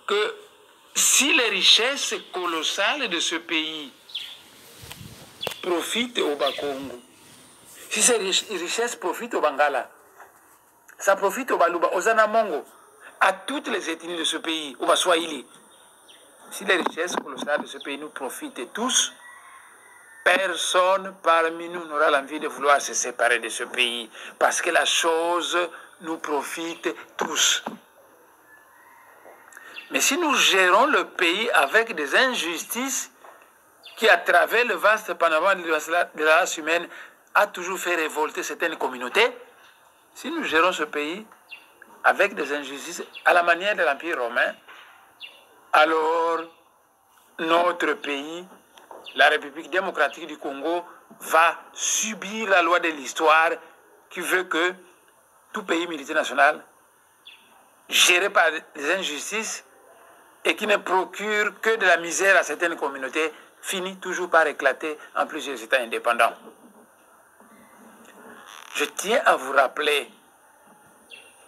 que si les richesses colossales de ce pays profitent au Bakongo, si ces richesses profitent au Bangala, ça profite au Baluba, aux Anamongo, à toutes les ethnies de ce pays, au Baswahili. Si les richesses colossales de ce pays nous profitent tous, personne parmi nous n'aura l'envie de vouloir se séparer de ce pays, parce que la chose nous profite tous. Mais si nous gérons le pays avec des injustices qui, à travers le vaste panorama de la race humaine, a toujours fait révolter certaines communautés, si nous gérons ce pays avec des injustices à la manière de l'Empire romain, alors notre pays, la République démocratique du Congo, va subir la loi de l'histoire qui veut que tout pays multinational, géré par des injustices et qui ne procure que de la misère à certaines communautés, finit toujours par éclater en plusieurs États indépendants. Je tiens à vous rappeler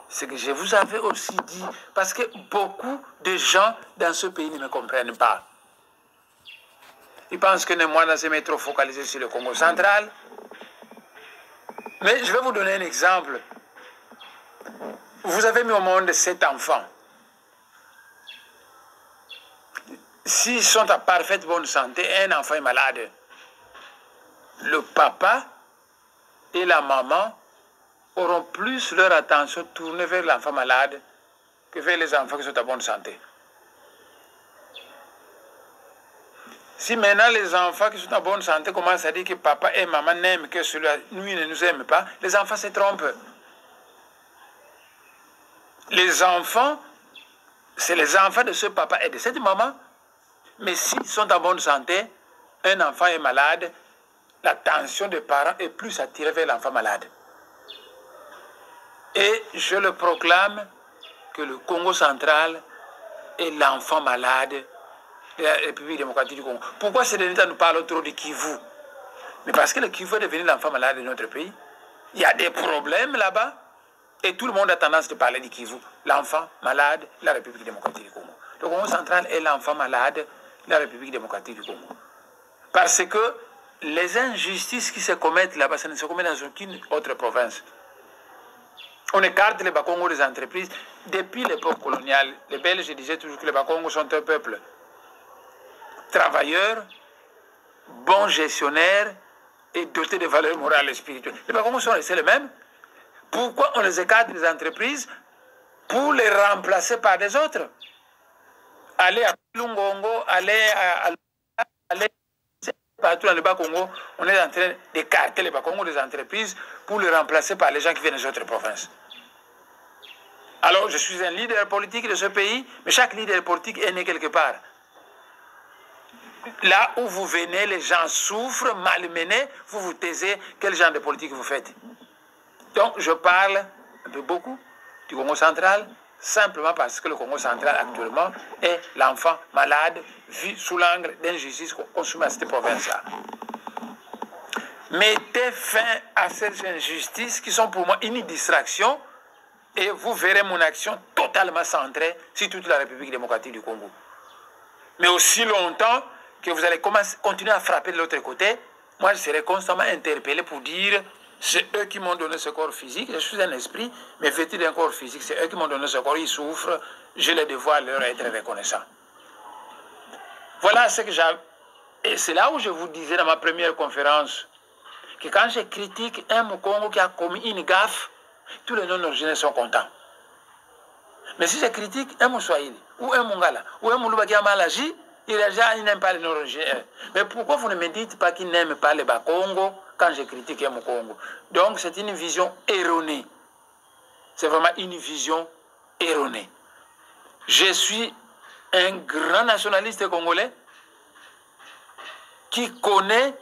ce que je vous avais aussi dit, parce que beaucoup de gens dans ce pays ne me comprennent pas. Ils pensent que moi, je suis trop focalisé sur le Congo central. Mais je vais vous donner un exemple. Vous avez mis au monde 7 enfants. S'ils sont à parfaite bonne santé, un enfant est malade. Le papa et la maman auront plus leur attention tournée vers l'enfant malade que vers les enfants qui sont à bonne santé. Si maintenant les enfants qui sont en bonne santé commencent à dire que papa et maman n'aiment que celui-là, nous ne nous aiment pas, les enfants se trompent. Les enfants, c'est les enfants de ce papa et de cette maman. Mais s'ils sont en bonne santé, un enfant est malade, l'attention des parents est plus attirée vers l'enfant malade. Et je le proclame que le Congo central est l'enfant malade de la République démocratique du Congo. Pourquoi ces derniers temps nous parlons trop du Kivu? Mais parce que le Kivu est devenu l'enfant malade de notre pays. Il y a des problèmes là-bas et tout le monde a tendance de parler du Kivu. L'enfant malade de la République démocratique du Congo. Le Congo central est l'enfant malade de la République démocratique du Congo. Parce que les injustices qui se commettent là-bas, ça ne se commet dans aucune autre province. On écarte les Bakongos des entreprises. Depuis l'époque coloniale, les Belges disaient toujours que les Bakongos sont un peuple travailleurs, bons gestionnaires et dotés de valeurs morales et spirituelles. Les Bakongos sont restés les mêmes. Pourquoi on les écarte des entreprises? Pour les remplacer par des autres. Aller à Lungongo, aller partout dans le Bas-Congo, on est en train d'écarter les Bas-Congo des entreprises pour les remplacer par les gens qui viennent des autres provinces. Alors, je suis un leader politique de ce pays, mais chaque leader politique est né quelque part. Là où vous venez, les gens souffrent, malmenés, vous vous taisez, quel genre de politique vous faites? Donc, je parle un peu beaucoup du Congo central, simplement parce que le Congo central actuellement est l'enfant malade, vu sous l'angle d'injustice qu'on soumet à cette province-là. Mettez fin à ces injustices qui sont pour moi une distraction et vous verrez mon action totalement centrée sur toute la République démocratique du Congo. Mais aussi longtemps que vous allez continuer à frapper de l'autre côté, moi je serai constamment interpellé pour dire c'est eux qui m'ont donné ce corps physique, je suis un esprit, mais vêtu d'un corps physique, c'est eux qui m'ont donné ce corps, ils souffrent, j'ai le devoir de leur être reconnaissant. Voilà ce que j'ai. Et c'est là où je vous disais dans ma première conférence que quand je critique un Mukongo qui a commis une gaffe, tous les non-originaires sont contents. Mais si je critique un Moussouahili, ou un Mungala, ou un Moulouba qui a mal agi, il n'aime pas les non-originaires. Mais pourquoi vous ne me dites pas qu'il n'aime pas les Bakongo quand je critique un Mukongo? Donc c'est une vision erronée. C'est vraiment une vision erronée. Je suis un grand nationaliste congolais qui connaît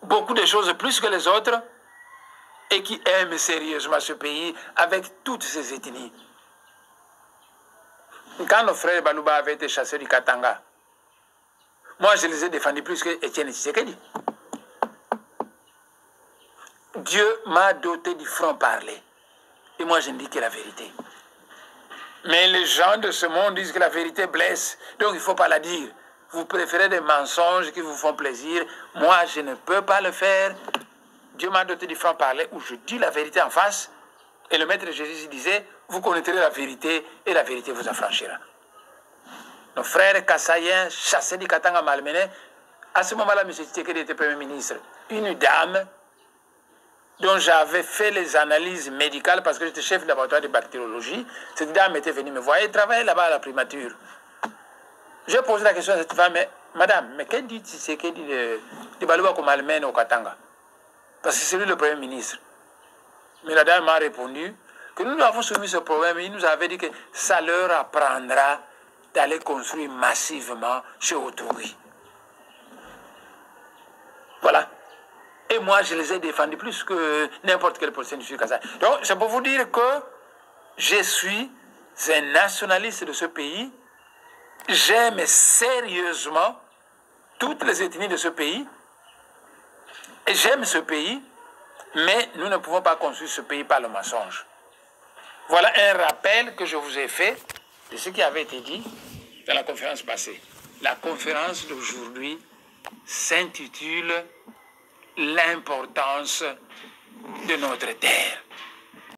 beaucoup de choses plus que les autres et qui aime sérieusement ce pays avec toutes ses ethnies. Quand nos frères Baluba avaient été chassés du Katanga, moi je les ai défendus plus que Etienne Tshisekedi. Dieu m'a doté du franc-parler. Et moi je ne dis que la vérité. Mais les gens de ce monde disent que la vérité blesse, donc il ne faut pas la dire. Vous préférez des mensonges qui vous font plaisir. Moi, je ne peux pas le faire. Dieu m'a doté du franc-parler où je dis la vérité en face. Et le maître Jésus disait, vous connaîtrez la vérité et la vérité vous affranchira. Nos frères Kassaïens, chassés du Katanga malmené, à ce moment-là, M. Tshisekedi était Premier ministre. Une dame dont j'avais fait les analyses médicales parce que j'étais chef de laboratoire de bactériologie. Cette dame était venue me voir et travaillait là-bas à la primature. J'ai posé la question à cette femme, mais, madame, mais qu'est-ce dit Tshisekedi de Balouba comme Malmène au Katanga? Parce que c'est lui le Premier ministre. Mais la dame m'a répondu que nous avons soumis ce problème et il nous avait dit que ça leur apprendra d'aller construire massivement chez autrui. Voilà. Et moi, je les ai défendus plus que n'importe quel politicien du Sud-Kasaï. Donc, c'est pour vous dire que je suis un nationaliste de ce pays. J'aime sérieusement toutes les ethnies de ce pays. Et j'aime ce pays, mais nous ne pouvons pas construire ce pays par le mensonge. Voilà un rappel que je vous ai fait de ce qui avait été dit dans la conférence passée. La conférence d'aujourd'hui s'intitule « L'importance de notre terre ».